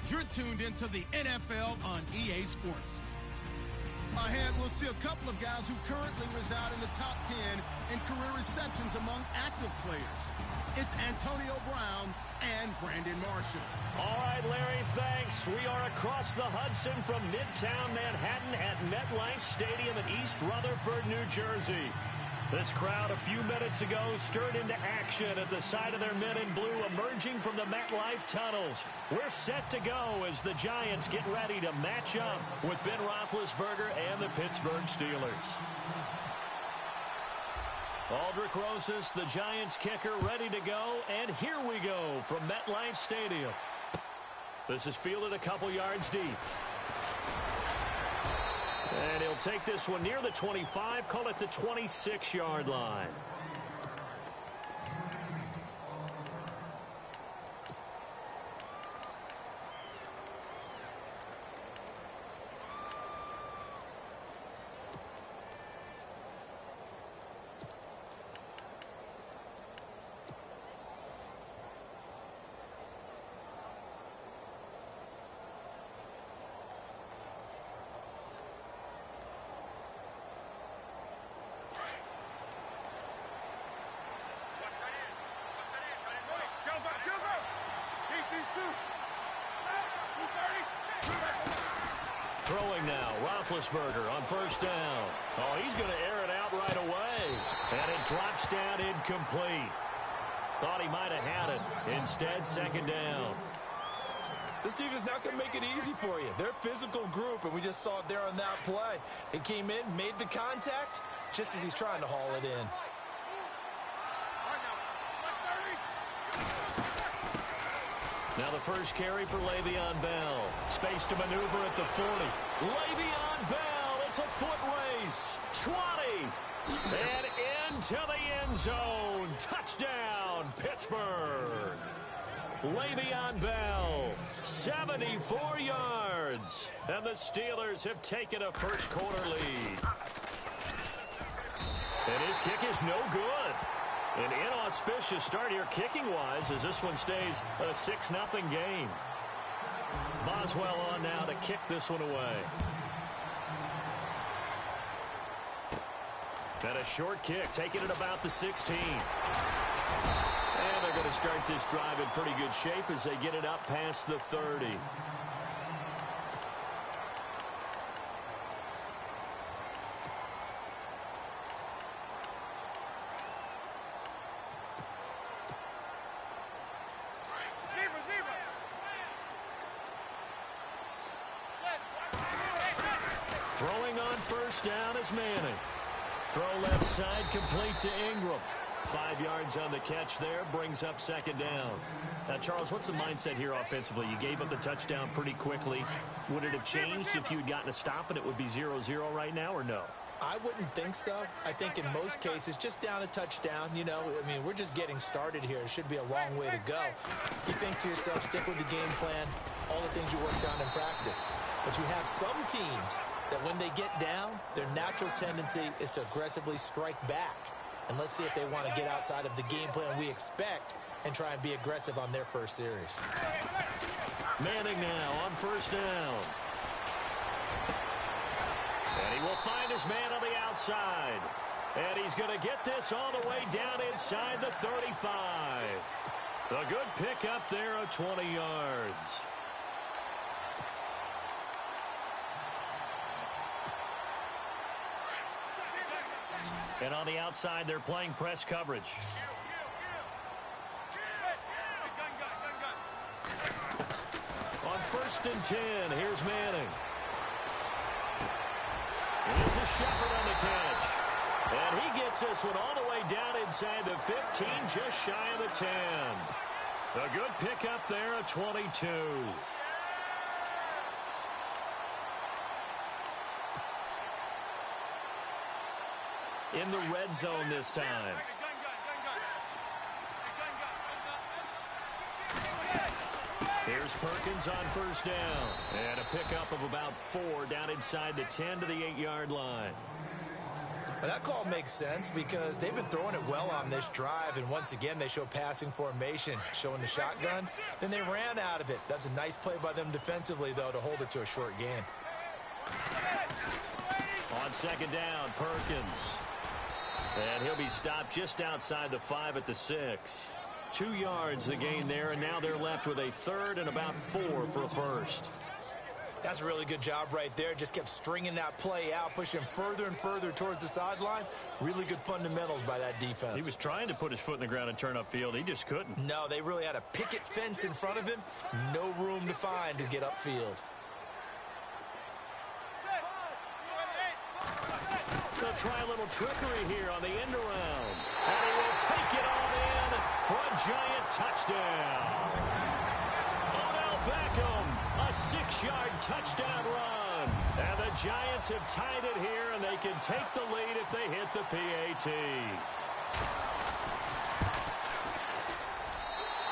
You're tuned into the NFL on EA Sports. Ahead, we'll see a couple of guys who currently reside in the top 10 in career receptions among active players. It's Antonio Brown and Brandon Marshall. All right, Larry, thanks. We are across the Hudson from Midtown Manhattan at MetLife Stadium in East Rutherford, New Jersey. This crowd a few minutes ago stirred into action at the side of their men in blue emerging from the MetLife tunnels. We're set to go as the Giants get ready to match up with Ben Roethlisberger and the Pittsburgh Steelers. Aldrich Rosas, the Giants kicker, ready to go, and here we go from MetLife Stadium. This is fielded a couple yards deep. And he'll take this one near the 25, call it the 26-yard line. Throwing now, Roethlisberger on first down. Oh, he's going to air it out right away. And it drops down incomplete. Thought he might have had it. Instead, second down. This defense is not going to make it easy for you. They're a physical group, and we just saw it there on that play. It came in, made the contact, just as he's trying to haul it in. Now the first carry for Le'Veon Bell. Space to maneuver at the 40. Le'Veon Bell, it's a foot race. 20. And into the end zone. Touchdown, Pittsburgh. Le'Veon Bell, 74 yards. And the Steelers have taken a first quarter lead. And his kick is no good. An inauspicious start here kicking-wise as this one stays a 6-0 game. Boswell on now to kick this one away. And a short kick, taking it about the 16. And they're going to start this drive in pretty good shape as they get it up past the 30. Throwing on first down is Manning. Throw left side, complete to Ingram. 5 yards on the catch there, brings up second down. Now, Charles, what's the mindset here offensively? You gave up the touchdown pretty quickly. Would it have changed if you had gotten a stop and it would be 0-0 right now, or no? I wouldn't think so. I think in most cases, just down a touchdown, you know, I mean, we're just getting started here. It should be a long way to go. You think to yourself, stick with the game plan, all the things you worked on in practice. But you have some teams that when they get down, their natural tendency is to aggressively strike back. And let's see if they want to get outside of the game plan we expect and try and be aggressive on their first series. Manning now on first down. And he will find his man on the outside. And he's going to get this all the way down inside the 35. A good pickup there of 20 yards. And on the outside, they're playing press coverage. On first and 10, here's Manning. This is Shepard on the catch. And he gets this one all the way down inside the 15, just shy of the 10. A good pickup there of 22. In the red zone this time. Here's Perkins on first down. And a pickup of about 4 down inside the 10 to the 8-yard line. Well, that call makes sense because they've been throwing it well on this drive, and once again they show passing formation, showing the shotgun. Then they ran out of it. That's a nice play by them defensively, though, to hold it to a short gain. On second down, Perkins. And he'll be stopped just outside the 5 at the 6. 2 yards the gain there, and now they're left with a third and about 4 for a first. That's a really good job right there. Just kept stringing that play out, pushing further and further towards the sideline. Really good fundamentals by that defense. He was trying to put his foot in the ground and turn upfield. He just couldn't. No, they really had a picket fence in front of him. No room to find to get upfield. They'll try a little trickery here on the end around. And he will take it all in for a giant touchdown. Odell Beckham, a 6-yard touchdown run. And the Giants have tied it here, and they can take the lead if they hit the PAT.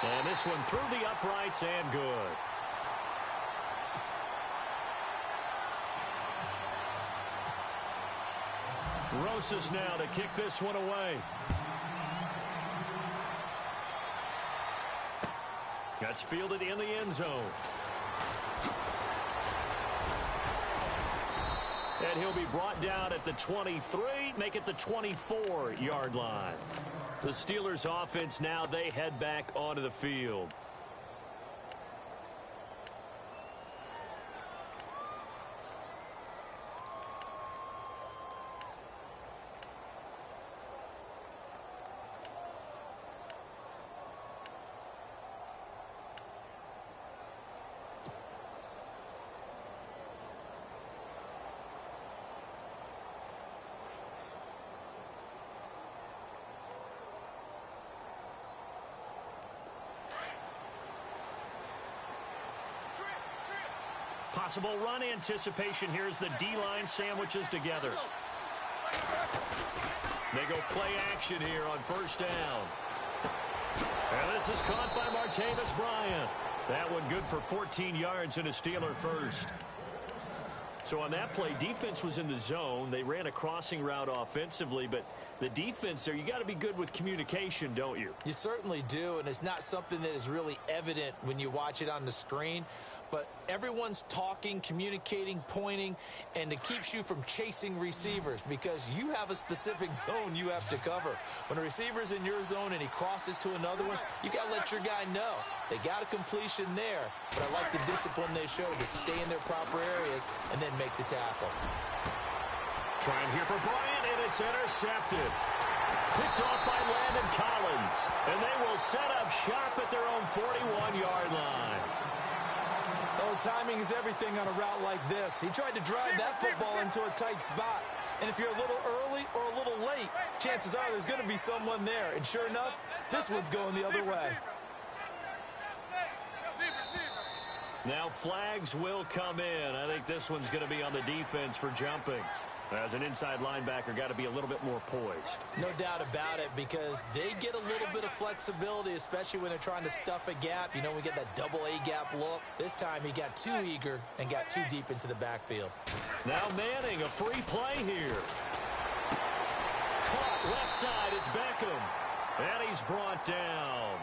And this one through the uprights and good. Rosas now to kick this one away. That's fielded in the end zone. And he'll be brought down at the 23, make it the 24-yard line. The Steelers offense now, they head back onto the field. Possible run anticipation here as the D-line sandwiches together. They go play action here on first down. And this is caught by Martavis Bryant. That one good for 14 yards and a Steeler first. So on that play, defense was in the zone. They ran a crossing route offensively, but the defense there, you got to be good with communication, don't you? You certainly do, and it's not something that is really evident when you watch it on the screen. But everyone's talking, communicating, pointing, and it keeps you from chasing receivers because you have a specific zone you have to cover. When a receiver's in your zone and he crosses to another one, you got to let your guy know. They got a completion there, but I like the discipline they showed to stay in their proper areas and then make the tackle. Trying here for Bryant, and it's intercepted. Picked off by Landon Collins, and they will set up shop at their own 41-yard line. Oh, timing is everything on a route like this. He tried to drive that football into a tight spot. And if you're a little early or a little late, chances are there's going to be someone there. And sure enough, this one's going the other way. Now flags will come in. I think this one's going to be on the defense for jumping. As an inside linebacker, got to be a little bit more poised. No doubt about it, because they get a little bit of flexibility, especially when they're trying to stuff a gap. You know, we get that double A gap look. This time he got too eager and got too deep into the backfield. Now Manning, a free play here. Caught left side, it's Beckham. And he's brought down.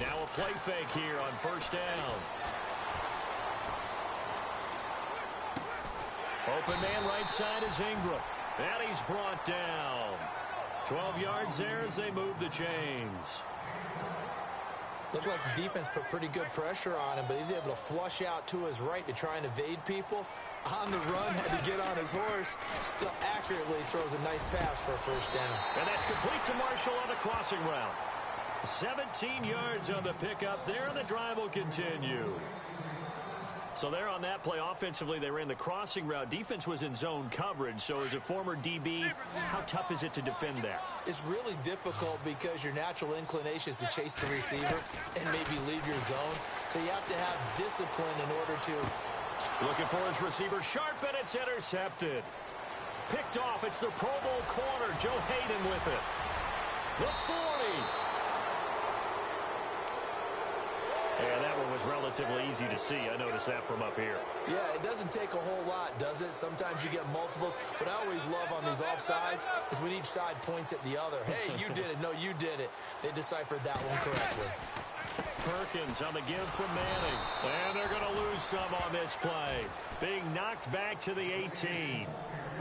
Now a play fake here on first down. Open man right side is Ingram. And he's brought down. 12 yards there as they move the chains. Looked like the defense put pretty good pressure on him, but he's able to flush out to his right to try and evade people. On the run, had to get on his horse. Still accurately throws a nice pass for a first down. And that's complete to Marshall on the crossing route. 17 yards on the pickup there, and the drive will continue. So there on that play, offensively, they ran the crossing route. Defense was in zone coverage, so as a former DB, how tough is it to defend that? It's really difficult because your natural inclination is to chase the receiver and maybe leave your zone. So you have to have discipline in order to... Looking for his receiver, sharp, and it's intercepted. Picked off, it's the Pro Bowl corner, Joe Hayden with it. The 40. And that one was relatively easy to see. I noticed that from up here. Yeah, it doesn't take a whole lot, does it? Sometimes you get multiples. What I always love on these offsides is when each side points at the other. Hey, you did it. No, you did it. They deciphered that one correctly. Perkins on the give from Manning. And they're going to lose some on this play. Being knocked back to the 18.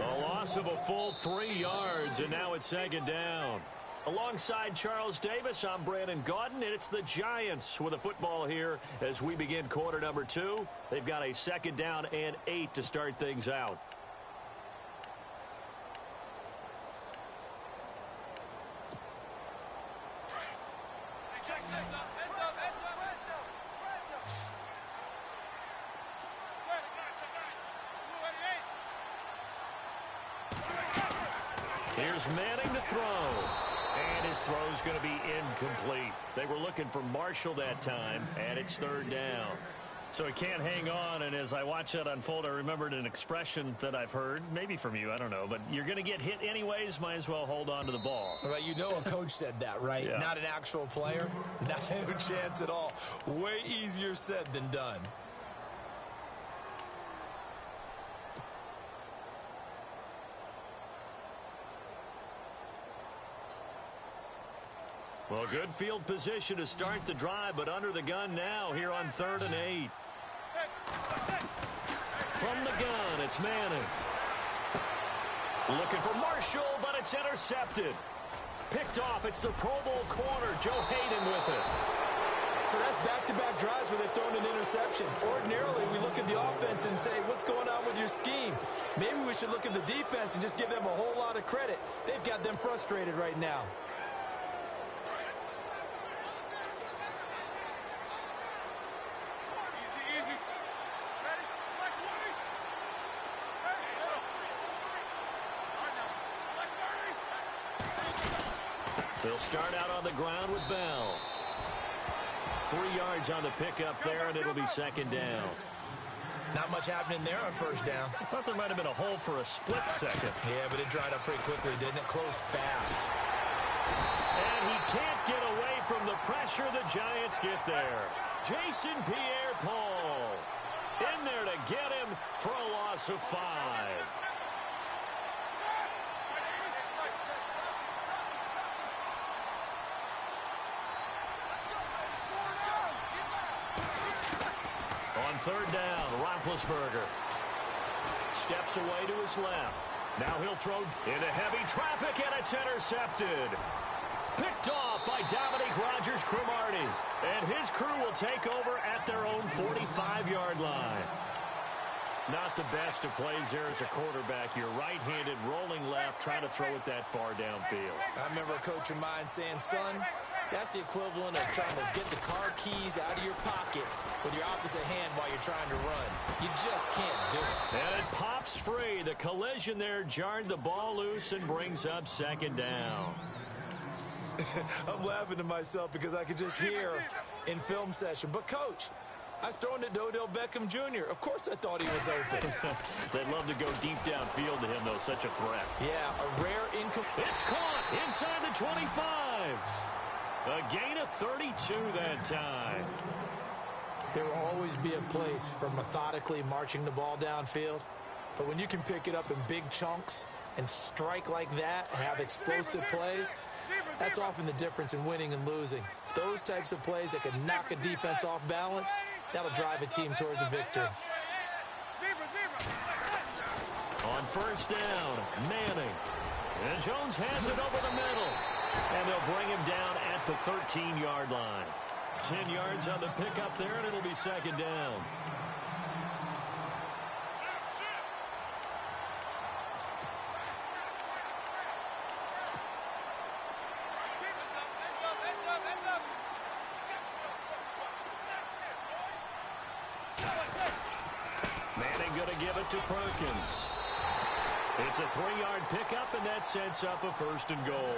A loss of a full 3 yards, and now it's second down. Alongside Charles Davis, I'm Brandon Gaudin, and it's the Giants with a football here as we begin quarter number 2. They've got a second down and 8 to start things out. Here's Manning to throw. And his throw's going to be incomplete. They were looking for Marshall that time, and it's third down. So he can't hang on, and as I watch that unfold, I remembered an expression that I've heard, maybe from you, I don't know, but you're going to get hit anyways, might as well hold on to the ball. Well, you know a coach said that, right? Yeah. Not an actual player. Not a chance at all. Way easier said than done. Well, good field position to start the drive, but under the gun now here on 3rd and 8. From the gun, it's Manning. Looking for Marshall, but it's intercepted. Picked off, it's the Pro Bowl corner, Joe Hayden with it. So that's back-to-back drives where they've thrown an interception. Ordinarily, we look at the offense and say, what's going on with your scheme? Maybe we should look at the defense and just give them a whole lot of credit. They've got them frustrated right now. They'll start out on the ground with Bell. 3 yards on the pickup there, and it'll be second down. Not much happening there on first down. I thought there might have been a hole for a split second. Yeah, but it dried up pretty quickly, didn't it? Closed fast. And he can't get away from the pressure. The Giants get there. Jason Pierre-Paul in there to get him for a loss of 5. On third down, Roethlisberger steps away to his left. Now he'll throw into heavy traffic, and it's intercepted. Picked off by Dominique Rodgers-Cromartie. And his crew will take over at their own 45-yard line. Not the best of plays there as a quarterback. You're right-handed, rolling left, trying to throw it that far downfield. I remember a coach of mine saying, son, that's the equivalent of trying to get the car keys out of your pocket with your opposite hand while you're trying to run. You just can't do it. And it pops free. The collision there jarred the ball loose and brings up second down. I'm laughing to myself because I could just hear in film session, but coach, I was throwing it to Odell Beckham Jr. Of course I thought he was open. They'd love to go deep downfield to him, though. Such a threat. Yeah, a rare incomplete. It's caught inside the 25. A gain of 32 that time. There will always be a place for methodically marching the ball downfield. But when you can pick it up in big chunks and strike like that, have explosive plays, that's often the difference in winning and losing. Those types of plays that can knock a defense off balance, that'll drive a team towards a victory. On first down, Manning. And Jones has it over the middle. And they'll bring him down at the 13-yard line. 10 yards on the pickup there, and it'll be second down. Manning going to give it to Perkins. It's a 3-yard pickup, and that sets up a first and goal.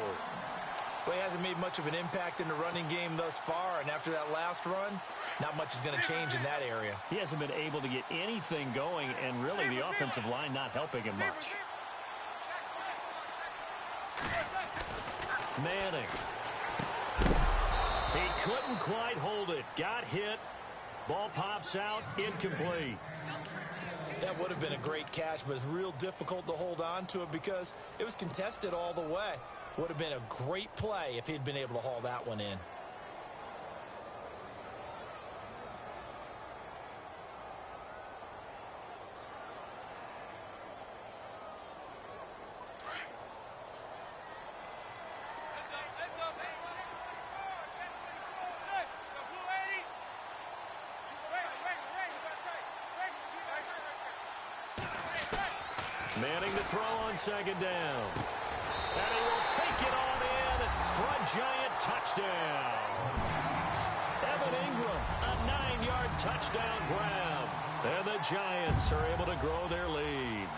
Well, he hasn't made much of an impact in the running game thus far, and after that last run, not much is going to change in that area. He hasn't been able to get anything going, and really the offensive line not helping him much. Manning. He couldn't quite hold it. Got hit. Ball pops out. Incomplete. That would have been a great catch, but it's real difficult to hold on to it because it was contested all the way. Would have been a great play if he'd been able to haul that one in. Manning to throw on second down. And he will take it on in for a giant touchdown. Evan Ingram, a 9-yard touchdown grab. And the Giants are able to grow their lead.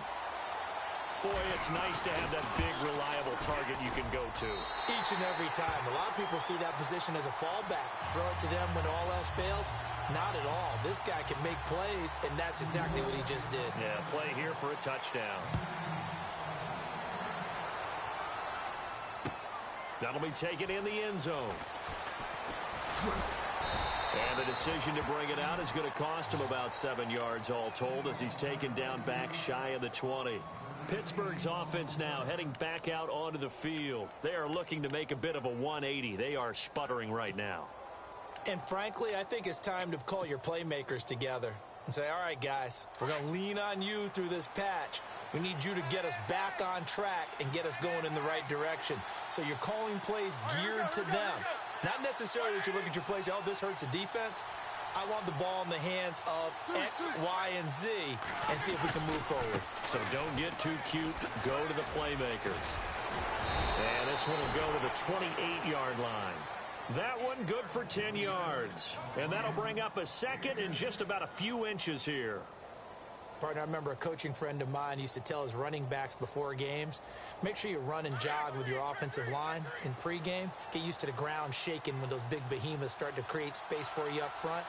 Boy, it's nice to have that big, reliable target you can go to. Each and every time. A lot of people see that position as a fallback. Throw it to them when all else fails. Not at all. This guy can make plays, and that's exactly what he just did. Yeah, play here for a touchdown. That'll be taken in the end zone. And the decision to bring it out is going to cost him about 7 yards all told as he's taken down back shy of the 20. Pittsburgh's offense now heading back out onto the field. They are looking to make a bit of a 180. They are sputtering right now. And frankly, I think it's time to call your playmakers together and say, all right, guys, we're going to lean on you through this patch. We need you to get us back on track and get us going in the right direction. So you're calling plays geared to them. Not necessarily that you look at your plays, oh, this hurts the defense. I want the ball in the hands of X, Y, and Z and see if we can move forward. So don't get too cute. Go to the playmakers. And this one will go to the 28-yard line. That one good for 10 yards. And that'll bring up a second in just about a few inches here. Partner, I remember a coaching friend of mine used to tell his running backs before games, make sure you run and jog with your offensive line in pregame. Get used to the ground shaking when those big behemoths start to create space for you up front.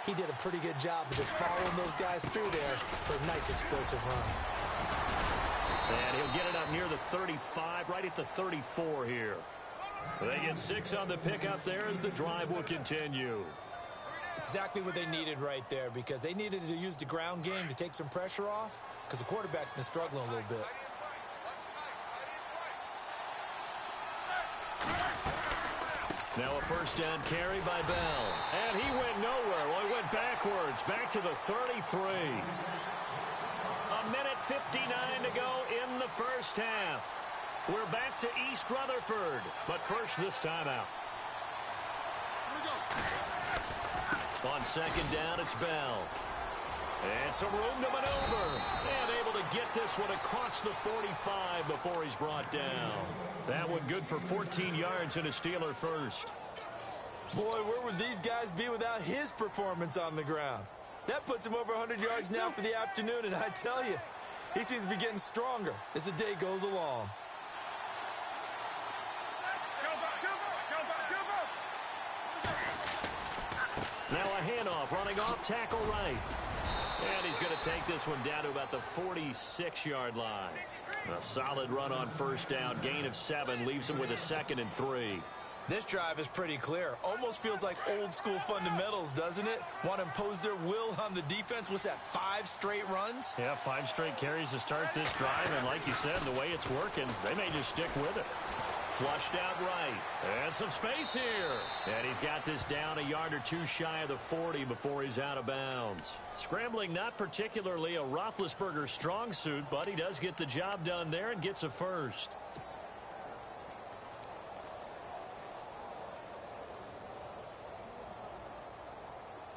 He did a pretty good job of just following those guys through there for a nice explosive run. And he'll get it up near the 35, right at the 34 here. They get 6 on the pickup there as the drive will continue. Exactly what they needed right there because they needed to use the ground game to take some pressure off because the quarterback's been struggling a little bit. Now a first down carry by Bell. And he went nowhere. Well, he went backwards, back to the 33. A minute 59 to go in the first half. We're back to East Rutherford, but first this time out. On second down, it's Bell. And some room to maneuver. And able to get this one across the 45 before he's brought down. That one good for 14 yards and a Steeler first. Boy, where would these guys be without his performance on the ground? That puts him over 100 yards now for the afternoon, and I tell you, he seems to be getting stronger as the day goes along. Now a handoff, running off tackle right. And he's going to take this one down to about the 46-yard line. A solid run on first down, gain of 7, leaves him with a 2nd and 3. This drive is pretty clear. Almost feels like old school fundamentals, doesn't it? Want to impose their will on the defense. What's that, 5 straight runs? Yeah, 5 straight carries to start this drive. And like you said, the way it's working, they may just stick with it. Flushed out right. And some space here. And he's got this down a yard or two shy of the 40 before he's out of bounds. Scrambling not particularly a Roethlisberger strong suit, but he does get the job done there and gets a first.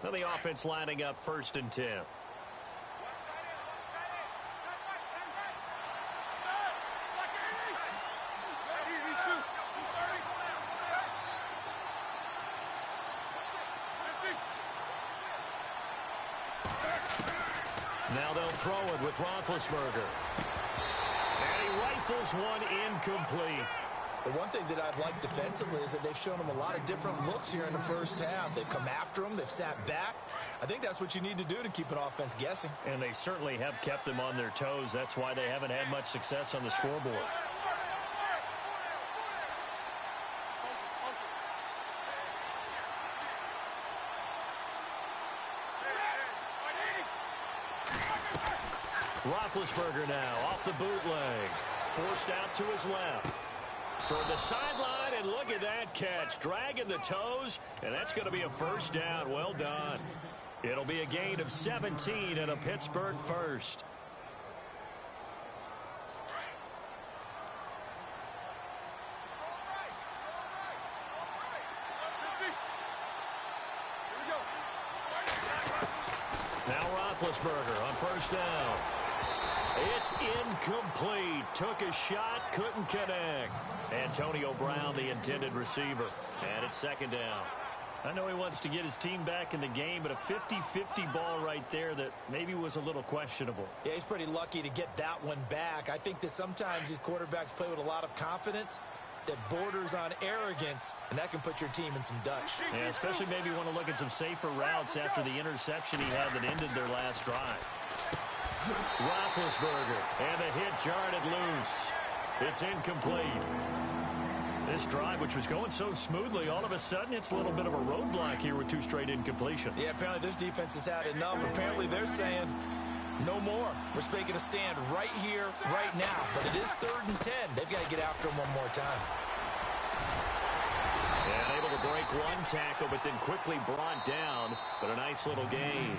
So the offense lining up 1st and 10. Now they'll throw it with Roethlisberger. And he rifles one incomplete. The one thing that I've liked defensively is that they've shown him a lot of different looks here in the first half. They've come after him. They've sat back. I think that's what you need to do to keep an offense guessing. And they certainly have kept them on their toes. That's why they haven't had much success on the scoreboard. Roethlisberger now off the bootleg. Forced out to his left. Toward the sideline, and look at that catch. Dragging the toes, and that's going to be a first down. Well done. It'll be a gain of 17 and a Pittsburgh first. Now Roethlisberger on first down. It's incomplete. Took a shot, couldn't connect. Antonio Brown, the intended receiver. And it's 2nd down. I know he wants to get his team back in the game, but a 50-50 ball right there that maybe was a little questionable. Yeah, he's pretty lucky to get that one back. I think that sometimes these quarterbacks play with a lot of confidence that borders on arrogance, and that can put your team in some Dutch. Yeah, especially maybe want to look at some safer routes after the interception he had that ended their last drive. Roethlisberger, and the hit jarred it loose. It's incomplete. This drive, which was going so smoothly, all of a sudden it's a little bit of a roadblock here with 2 straight incompletions. Yeah, apparently this defense has had enough. Apparently they're saying no more. We're making a stand right here, right now. But it is 3rd and 10. They've got to get after him one more time. And able to break one tackle, but then quickly brought down. But a nice little gain.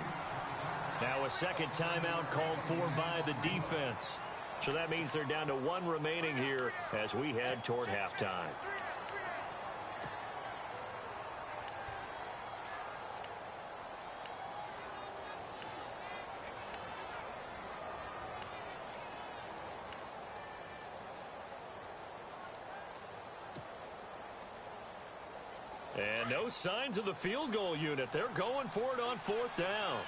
Now a 2nd timeout called for by the defense. So that means they're down to 1 remaining here as we head toward halftime. And no signs of the field goal unit. They're going for it on 4th down.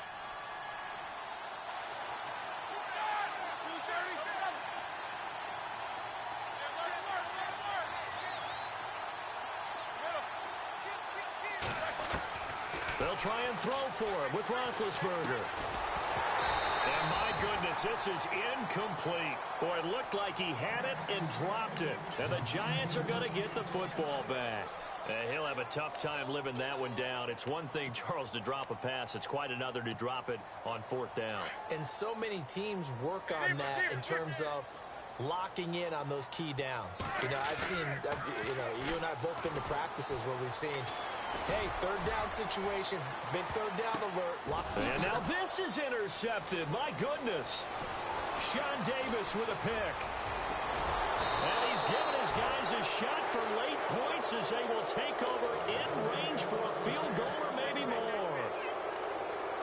They'll try and throw for it with Roethlisberger. And my goodness, this is incomplete. Boy, it looked like he had it and dropped it. And the Giants are going to get the football back. He'll have a tough time living that one down. It's one thing, Charles, to drop a pass. It's quite another to drop it on 4th down. And so many teams work on that in terms of locking in on those key downs. You know, I've seen, you and I have both been to practices where we've seen, hey, 3rd down situation, big 3rd down alert. And now this is intercepted. My goodness. Sean Davis with a pick. And he's given his guys a shot for late points as they will take over in range for a field goal or maybe more.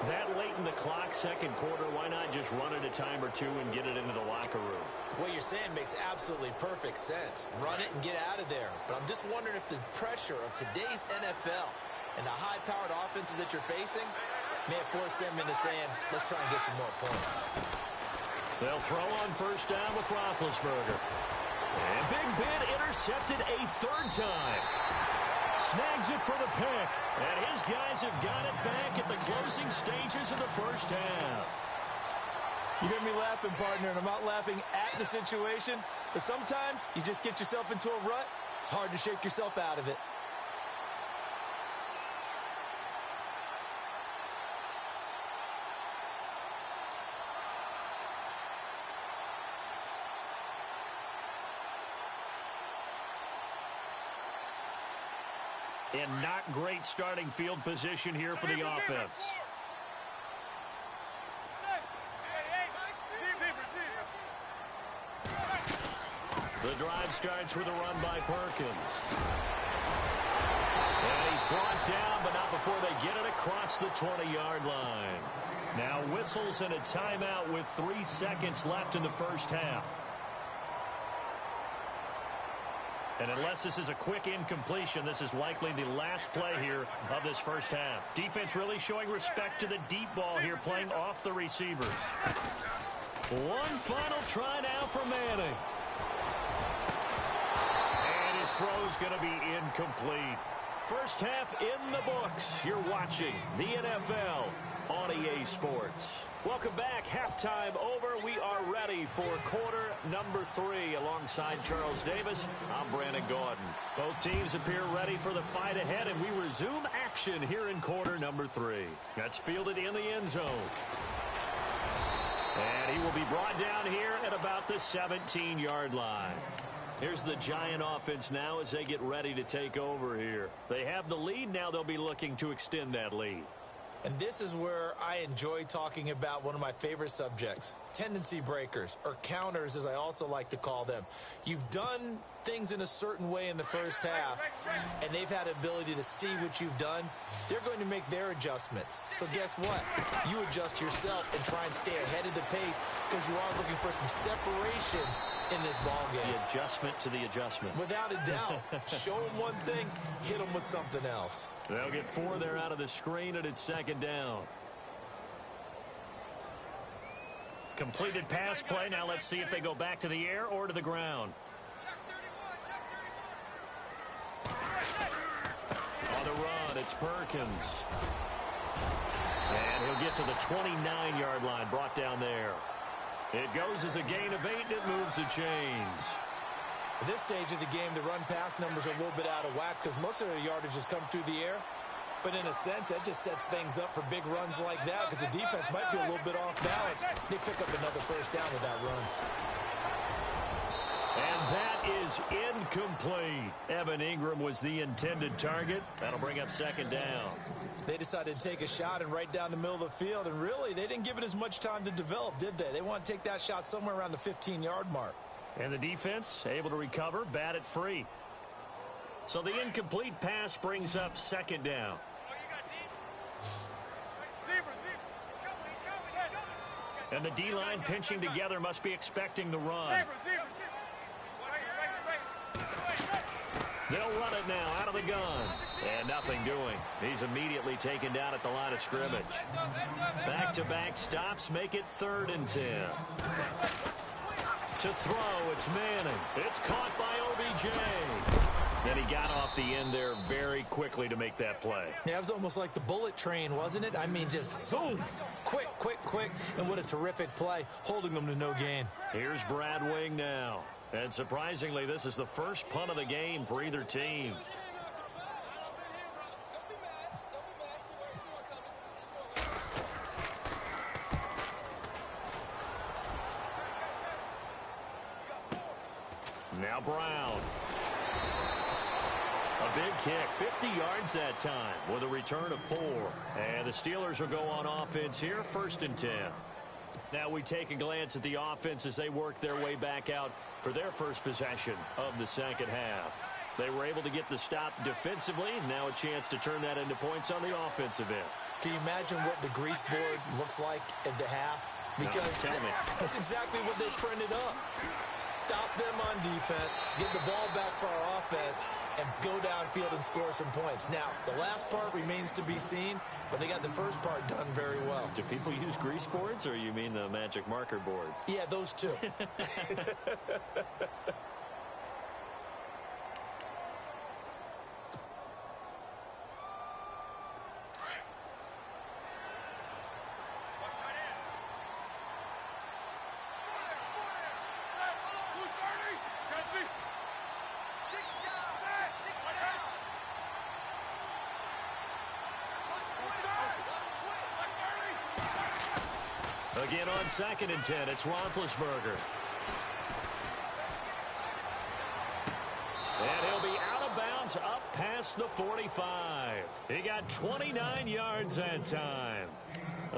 That late in the clock, 2nd quarter, why not just run it a time or 2 and get it into the locker room? What you're saying makes absolutely perfect sense. Run it and get out of there. But I'm just wondering if the pressure of today's NFL and the high-powered offenses that you're facing may have forced them into saying, let's try and get some more points. They'll throw on 1st down with Roethlisberger. And Big Ben intercepted a 3rd time. Snags it for the pick. And his guys have got it back at the closing stages of the 1st half. You hear me laughing, partner, and I'm not laughing at the situation. But sometimes you just get yourself into a rut. It's hard to shake yourself out of it. And not great starting field position here for the offense. The drive starts with a run by Perkins. And he's brought down, but not before they get it across the 20-yard line. Now whistles and a timeout with 3 seconds left in the first half. And unless this is a quick incompletion, this is likely the last play here of this first half. Defense really showing respect to the deep ball here, playing off the receivers. One final try now for Manning. And his throw's going to be incomplete. First half in the books. You're watching the NFL on EA Sports. Welcome back. Halftime over. We are ready for quarter number 3. Alongside Charles Davis, I'm Brandon Gaudin. Both teams appear ready for the fight ahead, and we resume action here in quarter number 3. That's fielded in the end zone. And he will be brought down here at about the 17-yard line. Here's the Giant offense now as they get ready to take over here. They have the lead. Now they'll be looking to extend that lead. And this is where I enjoy talking about one of my favorite subjects, tendency breakers, or counters as I also like to call them. You've done things in a certain way in the first half, and they've had ability to see what you've done. They're going to make their adjustments. So guess what? You adjust yourself and try and stay ahead of the pace because you are looking for some separation in this ball game. The adjustment to the adjustment. Without a doubt. Show them one thing, hit them with something else. They'll get 4 there out of the screen, and it's second down. Completed pass play. Now let's see if they go back to the air or to the ground. On the run, it's Perkins. And he'll get to the 29-yard line, brought down there. It goes as a gain of 8, and it moves the chains. At this stage of the game, the run-pass numbers are a little bit out of whack because most of their yardage has come through the air. But in a sense, that just sets things up for big runs like that because the defense might be a little bit off balance. They pick up another first down with that run. And that is incomplete. Evan Ingram was the intended target. That'll bring up second down. They decided to take a shot and right down the middle of the field, and really, they didn't give it as much time to develop, did they? They want to take that shot somewhere around the 15-yard mark. And the defense able to recover, bat it free. So the incomplete pass brings up second down. And the D-line pinching together must be expecting the run. They'll run it now out of the gun. And nothing doing. He's immediately taken down at the line of scrimmage. Back-to-back stops make it 3rd and 10. To throw, it's Manning. It's caught by OBJ. Then he got off the end there very quickly to make that play. Yeah, it was almost like the bullet train, wasn't it? I mean, just zoom. Quick, quick, quick. And what a terrific play, holding them to no gain. Here's Brad Wing now. And surprisingly, this is the first punt of the game for either team. Now Brown. A big kick, 50 yards that time with a return of 4. And the Steelers will go on offense here, 1st and 10. Now we take a glance at the offense as they work their way back out for their first possession of the second half. They were able to get the stop defensively, and now a chance to turn that into points on the offensive end. Can you imagine what the grease board looks like at the half? Because tell me. That's exactly what they printed up. Stop them on defense, get the ball back for our offense, and go downfield and score some points. Now, the last part remains to be seen, but they got the first part done very well. Do people use grease boards, or you mean the magic marker boards? Yeah, those two. Again on 2nd and 10, it's Roethlisberger. And he'll be out of bounds up past the 45. He got 29 yards that time.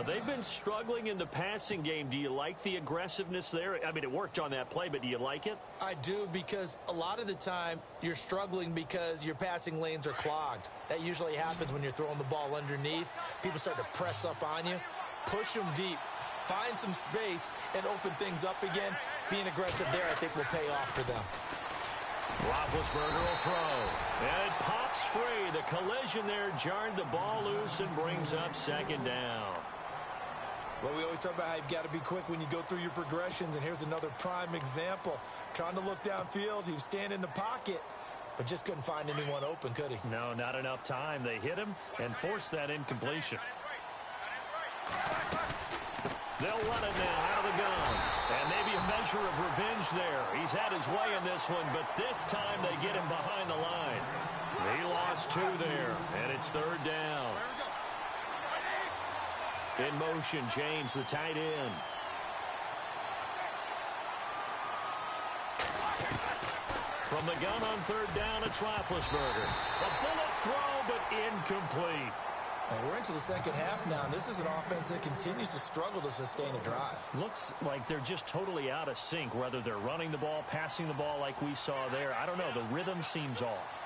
They've been struggling in the passing game. Do you like the aggressiveness there? I mean, it worked on that play, but do you like it? I do, because a lot of the time you're struggling because your passing lanes are clogged. That usually happens when you're throwing the ball underneath. People start to press up on you. Push them deep. Find some space and open things up again. Being aggressive there, I think, will pay off for them. Roethlisberger will throw. And it pops free. The collision there jarred the ball loose and brings up second down. Well, we always talk about how you've got to be quick when you go through your progressions, and here's another prime example. Trying to look downfield, he was standing in the pocket, but just couldn't find anyone open, could he? No, not enough time. They hit him and forced that incompletion. They'll run it now out of the gun. And maybe a measure of revenge there. He's had his way in this one, but this time they get him behind the line. He lost 2 there, and it's third down. In motion, James, the tight end. From the gun on third down, it's Roethlisberger. A bullet throw, but incomplete. And we're into the second half now, and this is an offense that continues to struggle to sustain a drive. Looks like they're just totally out of sync, whether they're running the ball, passing the ball like we saw there. I don't know. The rhythm seems off.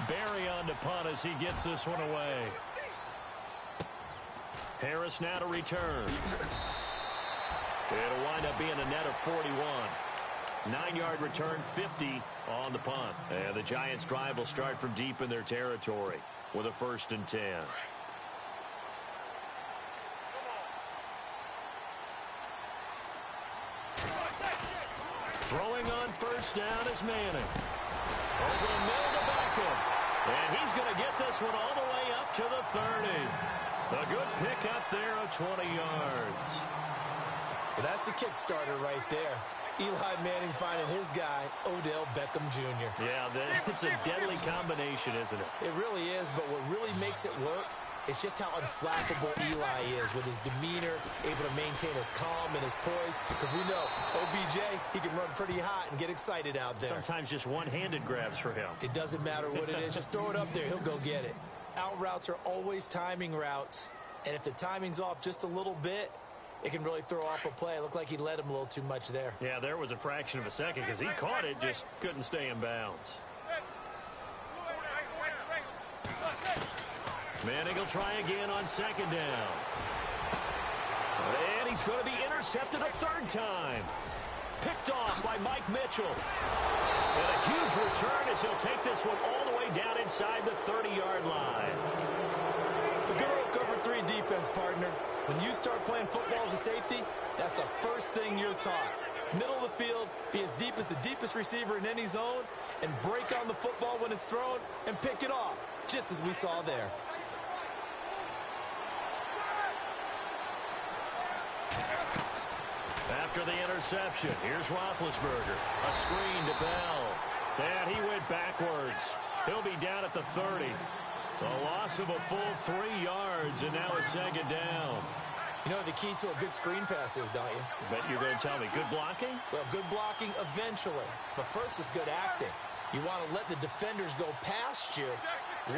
Barry on to punt as he gets this one away. Harris now to return. It'll wind up being a net of 41. 9-yard return, 50 on the punt. And the Giants' drive will start from deep in their territory with a 1st and 10. Throwing on first down is Manning. Over the middle to Beckham. And he's going to get this one all the way up to the 30. A good pickup there of 20 yards. Well, that's the kick starter right there. Eli Manning finding his guy, Odell Beckham Jr. Yeah, it's a deadly combination, isn't it? It really is, but what really makes it work is just how unflappable Eli is with his demeanor, able to maintain his calm and his poise. Because we know, OBJ, he can run pretty hot and get excited out there. Sometimes just one-handed grabs for him. It doesn't matter what it is. Just throw it up there. He'll go get it. Out routes are always timing routes. And if the timing's off just a little bit, it can really throw off a play. It looked like he led him a little too much there. Yeah, there was a fraction of a second because he caught it, just couldn't stay in bounds. Manning will try again on second down. And he's going to be intercepted a 3rd time. Picked off by Mike Mitchell. And a huge return as he'll take this one all the way down inside the 30-yard line. The good old cover 3 defense, partner. When you start playing football as a safety, that's the first thing you're taught. Middle of the field, be as deep as the deepest receiver in any zone, and break on the football when it's thrown and pick it off, just as we saw there. After the interception, here's Roethlisberger. A screen to Bell. And he went backwards. He'll be down at the 30. A loss of a full 3 yards, and now it's second down. You know the key to a good screen pass is, don't you? Bet you're going to tell me. Good blocking? Well, good blocking eventually. But first is good acting. You want to let the defenders go past you,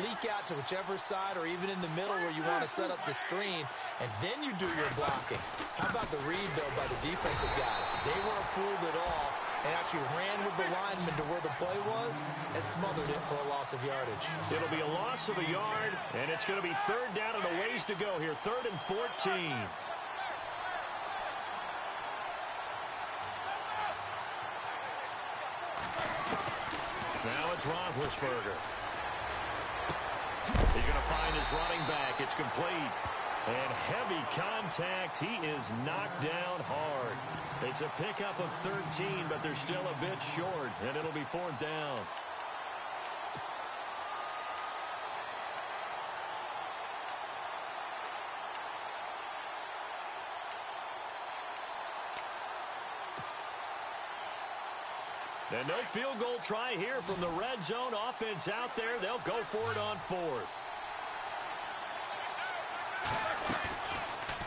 leak out to whichever side or even in the middle where you want to set up the screen, and then you do your blocking. How about the read, though, by the defensive guys? They weren't fooled at all and actually ran with the lineman to where the play was and smothered it for a loss of yardage. It'll be a loss of a yard, and it's going to be 3rd down and a ways to go here. 3rd and 14. Now it's Roethlisberger. He's going to find his running back. It's complete. And heavy contact. He is knocked down hard. It's a pickup of 13, but they're still a bit short, and it'll be 4th down. And no field goal try here from the red zone. Offense out there. They'll go for it on 4th.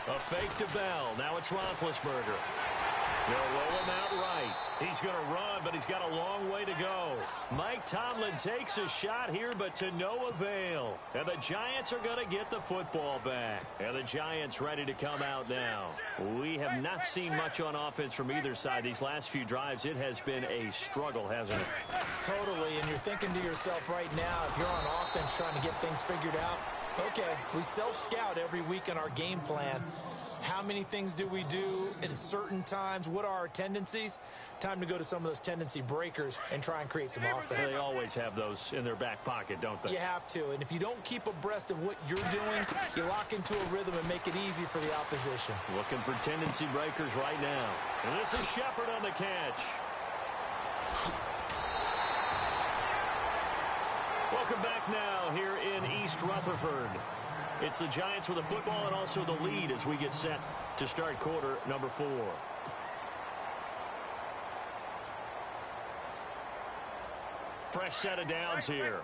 A fake to Bell. Now it's Roethlisberger. They'll roll him out right. He's going to run, but he's got a long way to go. Mike Tomlin takes a shot here, but to no avail. And the Giants are going to get the football back. And the Giants ready to come out now. We have not seen much on offense from either side these last few drives. It has been a struggle, hasn't it? Totally, and you're thinking to yourself right now, if you're on offense trying to get things figured out, okay, we self-scout every week in our game plan. How many things do we do at certain times? What are our tendencies? Time to go to some of those tendency breakers and try and create some offense. They always have those in their back pocket, don't they? You have to, and if you don't keep abreast of what you're doing, you lock into a rhythm and make it easy for the opposition. Looking for tendency breakers right now. And this is Shepard on the catch. Welcome back now here in East Rutherford. It's the Giants with the football and also the lead as we get set to start quarter number 4. Fresh set of downs here.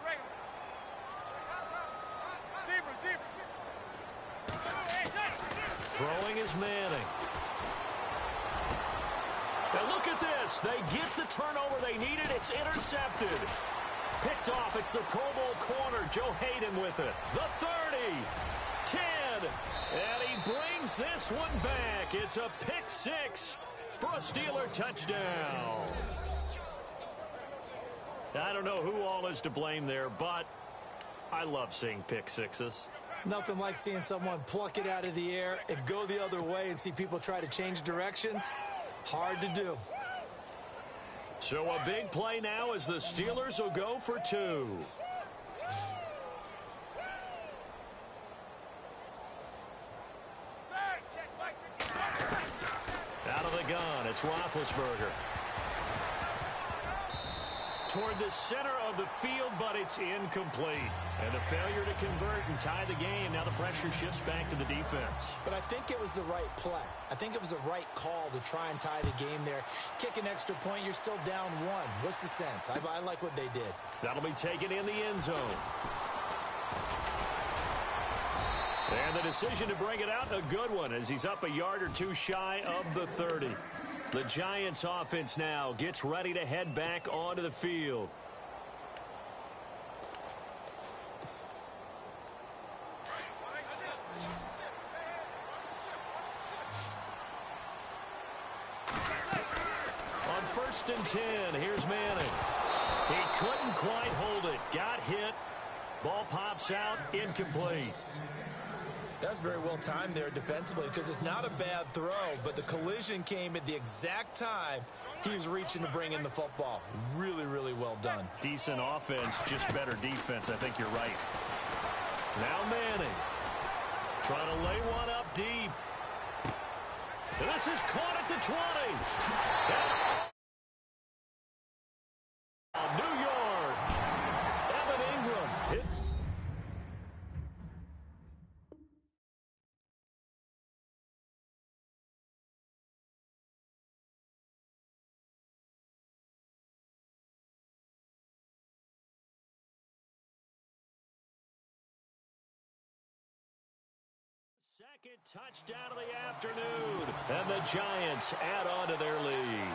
Throwing is Manning. Now look at this. They get the turnover they needed. It's intercepted. Picked off. It's the Pro Bowl corner. Joe Hayden with it. The 30. 10. And he brings this one back. It's a pick 6 for a Steeler touchdown. I don't know who all is to blame there, but I love seeing pick 6s. Nothing like seeing someone pluck it out of the air and go the other way and see people try to change directions. Hard to do. So a big play now as the Steelers will go for 2. Out of the gun, it's Roethlisberger. Toward the center of the field, but it's incomplete. And a failure to convert and tie the game. Now the pressure shifts back to the defense. But I think it was the right play. I think it was the right call to try and tie the game there. Kick an extra point, you're still down 1. What's the sense? I like what they did. That'll be taken in the end zone. And the decision to bring it out, a good one, as he's up a yard or 2 shy of the 30. The Giants offense now gets ready to head back onto the field. On 1st and 10, here's Manning. He couldn't quite hold it. Got hit. Ball pops out, incomplete. That's very well timed there defensively because it's not a bad throw, but the collision came at the exact time he was reaching to bring in the football. Really, really well done. Decent offense, just better defense. I think you're right. Now Manning trying to lay one up deep. And this is caught at the 20. New York. Evan Ingram hit. Second touchdown of the afternoon. And the Giants add on to their lead.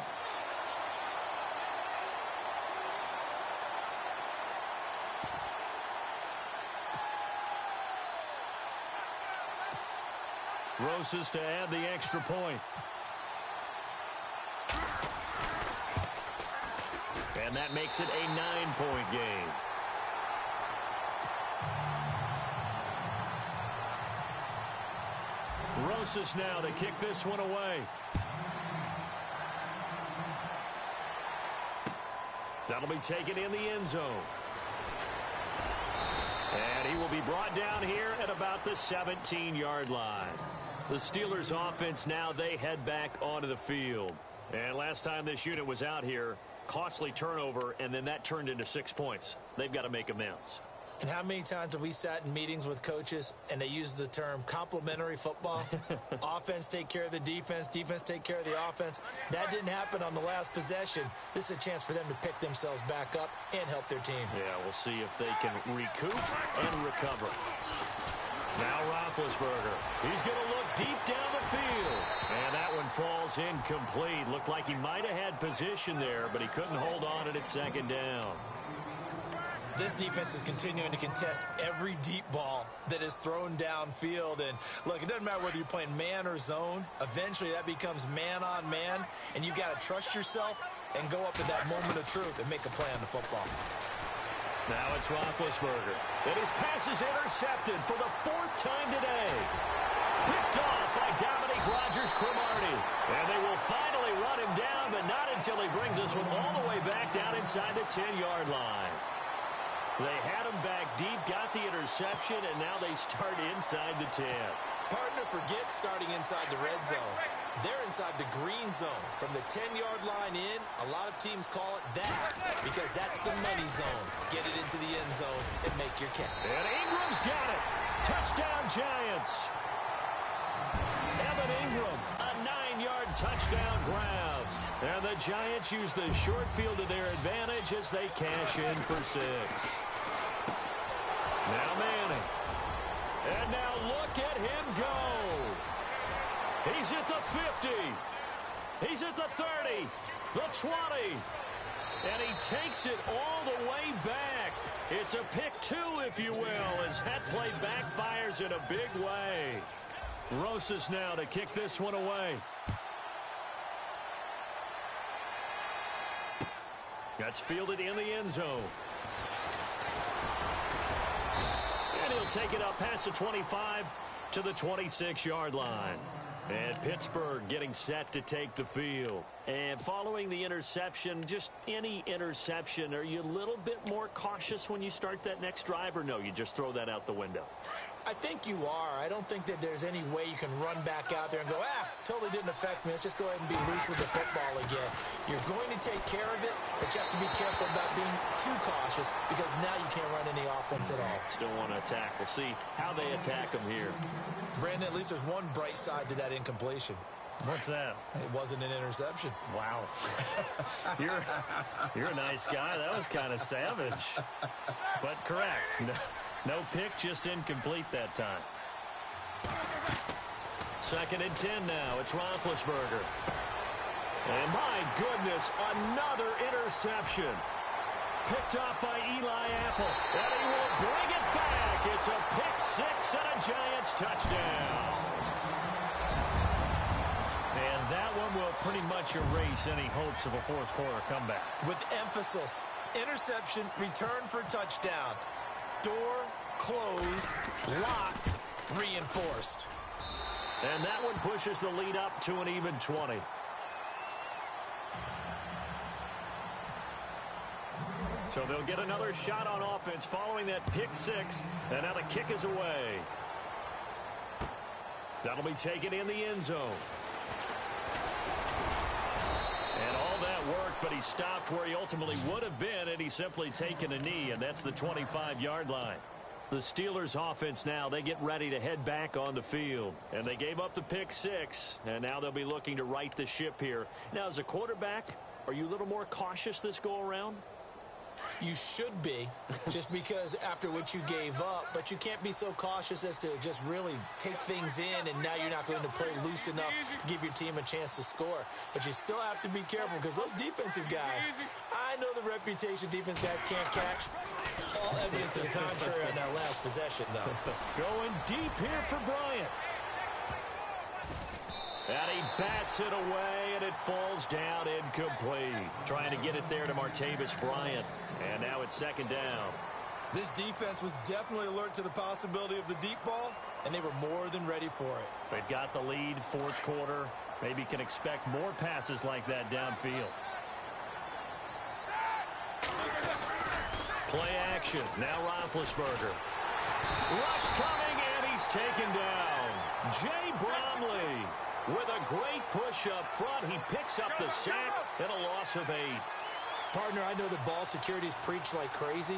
Roses to add the extra point. And that makes it a 9-point game. Roses now to kick this one away. That'll be taken in the end zone. And he will be brought down here at about the 17-yard line. The Steelers offense now, they head back onto the field. And last time this unit was out here, costly turnover, and then that turned into 6 points. They've got to make amends. And how many times have we sat in meetings with coaches and they use the term complementary football? Offense take care of the defense, defense take care of the offense. That didn't happen on the last possession. This is a chance for them to pick themselves back up and help their team. Yeah, we'll see if they can recoup and recover. Now Roethlisberger. He's going to look deep down the field. And that one falls incomplete. Looked like he might have had position there, but he couldn't hold on at second down. This defense is continuing to contest every deep ball that is thrown downfield. And, look, it doesn't matter whether you're playing man or zone. Eventually, that becomes man-on-man, and you've got to trust yourself and go up to that moment of truth and make a play on the football. Now it's Roethlisberger. And his pass is intercepted for the 4th time today. Picked off by Dominique Rodgers-Cromartie. And they will finally run him down, but not until he brings this one all the way back down inside the 10-yard line. They had him back deep, got the interception, and now they start inside the 10. Partner, forget starting inside the red zone. They're inside the green zone. From the 10-yard line in, a lot of teams call it that because that's the money zone. Get it into the end zone and make your catch. And Ingram's got it. Touchdown, Giants. Evan Ingram, a 9-yard touchdown grab. And the Giants use the short field to their advantage as they cash in for 6. Now Manning. And now look at him go. He's at the 50. He's at the 30. The 20. And he takes it all the way back. It's a pick 2, if you will, as that play backfires in a big way. Rosas now to kick this one away. That's fielded in the end zone. And he'll take it up past the 25 to the 26-yard line. And Pittsburgh getting set to take the field. And following the interception, just any interception, are you a little bit more cautious when you start that next drive, or no, you just throw that out the window? I think you are. I don't think that there's any way you can run back out there and go, totally didn't affect me. Let's just go ahead and be loose with the football again. You're going to take care of it, but you have to be careful about being too cautious because now you can't run any offense at all. Still want to attack. We'll see how they attack them here. Brandon, at least there's one bright side to that incompletion. What's that? It wasn't an interception. Wow. You're a nice guy. That was kind of savage. But correct. No pick, just incomplete that time. 2nd and 10 now. It's Roethlisberger. And my goodness, another interception. Picked off by Eli Apple. And he will bring it back. It's a pick 6 and a Giants touchdown. And that one will pretty much erase any hopes of a fourth quarter comeback. With emphasis, interception, return for touchdown. Door closed, locked, reinforced. And that one pushes the lead up to an even 20. So they'll get another shot on offense following that pick 6. And now the kick is away. That'll be taken in the end zone. And all that worked, but he stopped where he ultimately would have been had he simply taken a knee, and that's the 25-yard line. The Steelers offense now, they get ready to head back on the field. And they gave up the pick 6, and now they'll be looking to right the ship here. Now, as a quarterback, are you a little more cautious this go-around? You should be, just because after what you gave up, but you can't be so cautious as to just really take things in, and now you're not going to play loose enough to give your team a chance to score. But you still have to be careful because those defensive guys, I know the reputation defense guys can't catch. All evidence to the contrary on that last possession, though. Going deep here for Bryant. And he bats it away, and it falls down incomplete. Trying to get it there to Martavis Bryant. And now it's 2nd down. This defense was definitely alert to the possibility of the deep ball, and they were more than ready for it. They've got the lead, 4th quarter. Maybe can expect more passes like that downfield. Play action. Now Roethlisberger. Rush coming, and he's taken down. Jay Bromley with a great push up front. He picks up the sack and a loss of 8. Partner, I know the ball security is preached like crazy,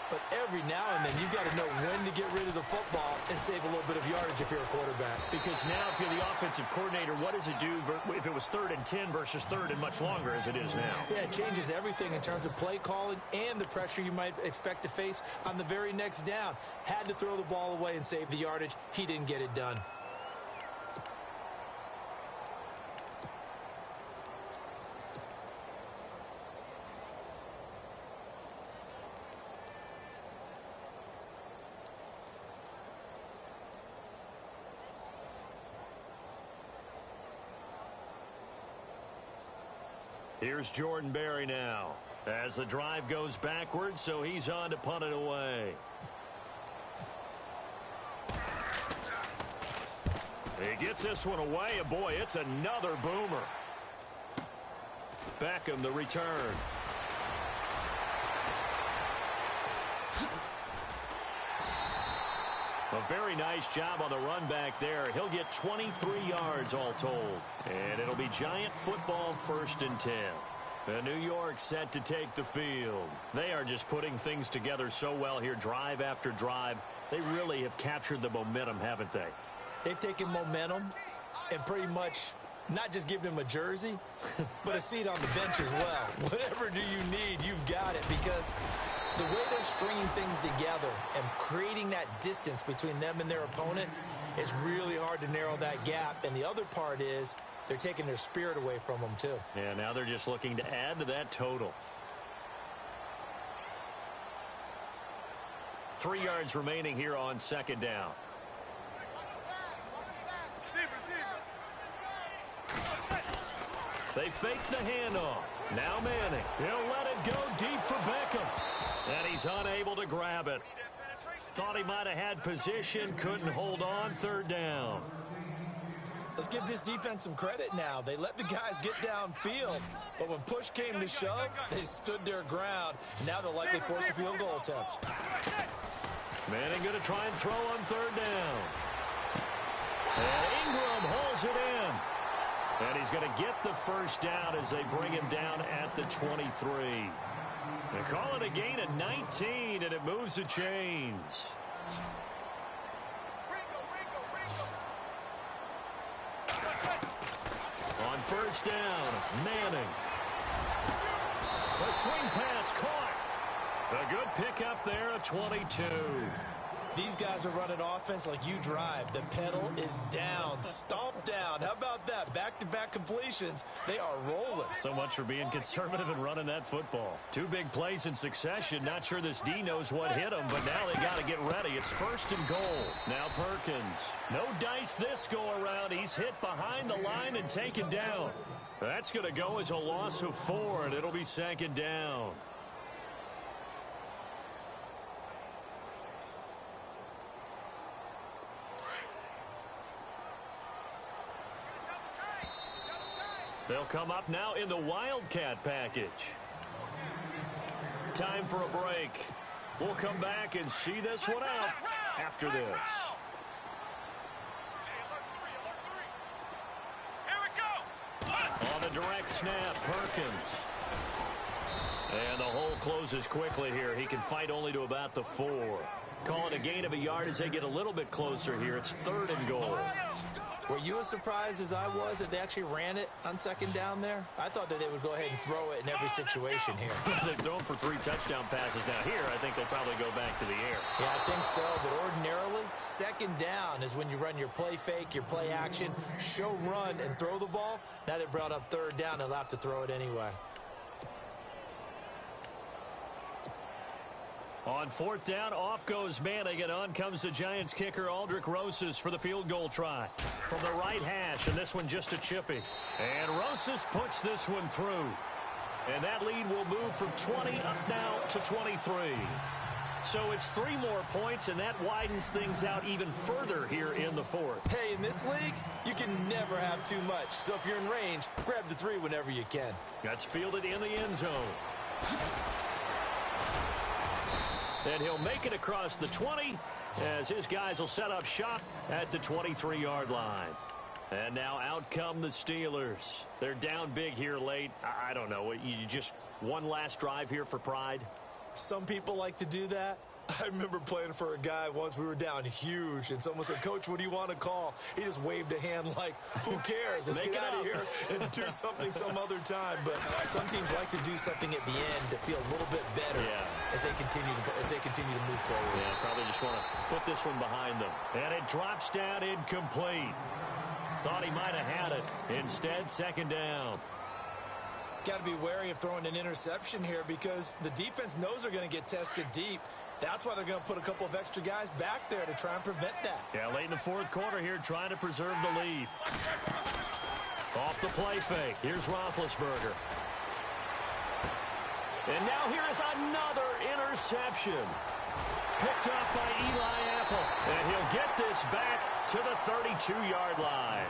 but every now and then you've got to know when to get rid of the football and save a little bit of yardage if you're a quarterback. Because now if you're the offensive coordinator, what does it do if it was 3rd and 10 versus 3rd and much longer as it is now? Yeah, it changes everything in terms of play calling and the pressure you might expect to face on the very next down. Had to throw the ball away and save the yardage. He didn't get it done. Here's Jordan Berry now. As the drive goes backwards, so he's on to punt it away. He gets this one away, and boy, it's another boomer. Beckham, the return. A very nice job on the run back there. He'll get 23 yards all told. And it'll be Giant football 1st and 10. The New York set to take the field. They are just putting things together so well here, drive after drive. They really have captured the momentum, haven't they? They've taken momentum and pretty much not just given him a jersey, but a seat on the bench as well. Whatever do you need, you've got it, because the way they're stringing things together and creating that distance between them and their opponent, it's really hard to narrow that gap. And the other part is they're taking their spirit away from them, too. Yeah, now they're just looking to add to that total. 3 yards remaining here on 2nd down. They fake the handoff. Now Manning. He'll let it go deep for Beckham. And he's unable to grab it. Thought he might have had position, couldn't hold on. 3rd down. Let's give this defense some credit now. They let the guys get downfield, but when push came to shove, they stood their ground. Now they'll likely force a field goal attempt. Manning going to try and throw on 3rd down. And Ingram holds it in. And he's going to get the 1st down as they bring him down at the 23. They call it a gain of 19, and it moves the chains. On 1st down, Manning. The swing pass caught. A good pickup there, a 22. These guys are running offense like you drive. The pedal is down, stomp down. How about that? Back-to-back completions. They are rolling. So much for being conservative and running that football. 2 big plays in succession. Not sure this D knows what hit him, but now they got to get ready. It's 1st and goal. Now Perkins. No dice this go-around. He's hit behind the line and taken down. That's going to go as a loss of 4, and it'll be 2nd down. They'll come up now in the Wildcat package. Time for a break. We'll come back and see this one out after this. On the direct snap, Perkins. And the hole closes quickly here. He can fight only to about the 4. Call it a gain of a yard as they get a little bit closer here. It's 3rd and goal. Were you as surprised as I was that they actually ran it on 2nd down there? I thought that they would go ahead and throw it in every situation here. They've thrown for 3 touchdown passes now. Here, I think they'll probably go back to the air. Yeah, I think so. But ordinarily, 2nd down is when you run your play fake, your play action, show run, and throw the ball. Now they brought up 3rd down. They'll have to throw it anyway. On 4th down, off goes Manning, and on comes the Giants kicker, Aldrick Rosas, for the field goal try. From the right hash, and this one just a chippy. And Rosas puts this one through. And that lead will move from 20 up now to 23. So it's 3 more points, and that widens things out even further here in the 4th. Hey, in this league, you can never have too much. So if you're in range, grab the 3 whenever you can. That's fielded in the end zone. And he'll make it across the 20 as his guys will set up shop at the 23-yard line. And now out come the Steelers. They're down big here late. I don't know. You just one last drive here for pride? Some people like to do that. I remember playing for a guy once. We were down huge, and someone said, "Coach, what do you want to call?" He just waved a hand like, "Who cares? Let's get out of here and do something some other time." But some teams like to do something at the end to feel a little bit better as they continue to move forward. Yeah, probably just want to put this one behind them. And it drops down incomplete. Thought he might have had it. Instead, 2nd down. Got to be wary of throwing an interception here because the defense knows they're going to get tested deep. That's why they're going to put a couple of extra guys back there to try and prevent that. Yeah, late in the 4th quarter here, trying to preserve the lead. Off the play fake. Here's Roethlisberger. And now here is another interception. Picked up by Eli Apple. And he'll get this back to the 32-yard line.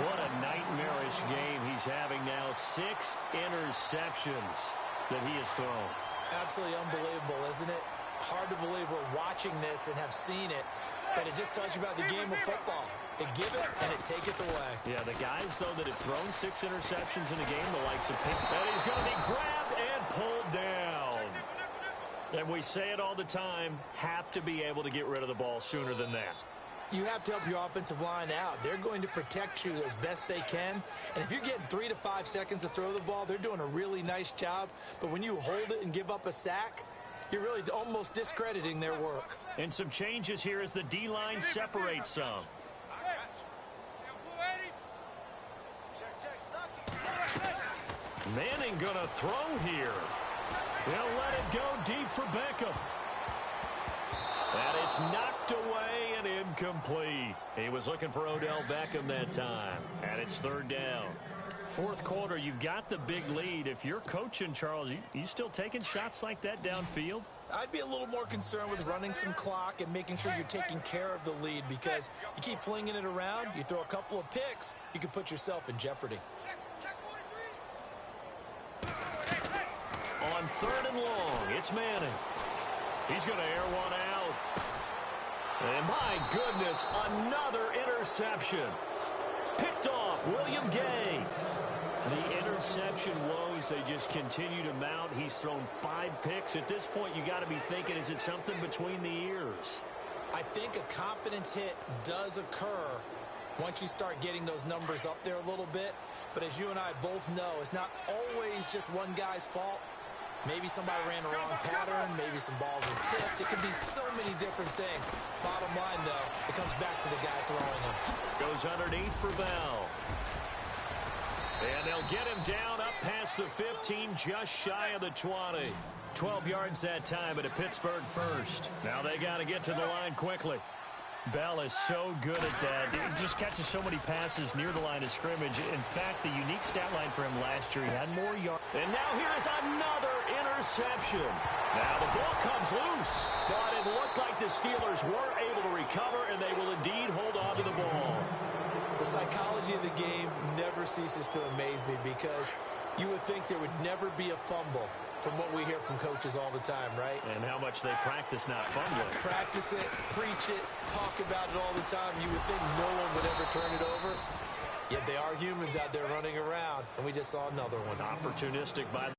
What a nightmarish game he's having now. 6 interceptions that he has thrown. Absolutely unbelievable, isn't it? Hard to believe we're watching this and have seen it, but it just tells you about the game of football. It give it and it taketh away. Yeah, the guys, though, that have thrown 6 interceptions in a game, the likes of Pitt, and he's going to be grabbed and pulled down. And we say it all the time, have to be able to get rid of the ball sooner than that. You have to help your offensive line out. They're going to protect you as best they can. And if you're getting 3 to 5 seconds to throw the ball, they're doing a really nice job. But when you hold it and give up a sack, you're really almost discrediting their work. And some changes here as the D-line separates some. Manning going to throw here. They'll let it go deep for Beckham. And it's knocked away and incomplete. He was looking for Odell Beckham that time. And it's 3rd down. 4th quarter, you've got the big lead. If you're coaching, Charles, you still taking shots like that downfield? I'd be a little more concerned with running some clock and making sure you're taking care of the lead, because you keep flinging it around, you throw a couple of picks, you can put yourself in jeopardy. On 3rd and long, it's Manning. He's going to air one out. And my goodness, another interception. Picked off William Gay. The interception woes, they just continue to mount. He's thrown 5 picks. At this point, you got to be thinking, is it something between the ears? I think a confidence hit does occur once you start getting those numbers up there a little bit. But as you and I both know, it's not always just one guy's fault. Maybe somebody ran the wrong pattern. Maybe some balls were tipped. It could be so many different things. Bottom line, though, it comes back to the guy throwing them. Goes underneath for Bell. And they'll get him down up past the 15, just shy of the 20. 12 yards that time, but a Pittsburgh first. Now they got to get to the line quickly. Bell is so good at that. He just catches so many passes near the line of scrimmage. In fact, the unique stat line for him last year, he had more yards. And now here is another interception. Now the ball comes loose, but it looked like the Steelers were able to recover, and they will indeed hold on to the ball. The psychology of the game never ceases to amaze me, because you would think there would never be a fumble from what we hear from coaches all the time, right? And how much they practice not fumbling. Practice it, preach it, talk about it all the time. You would think no one would ever turn it over. Yet they are humans out there running around, and we just saw another one. Opportunistic by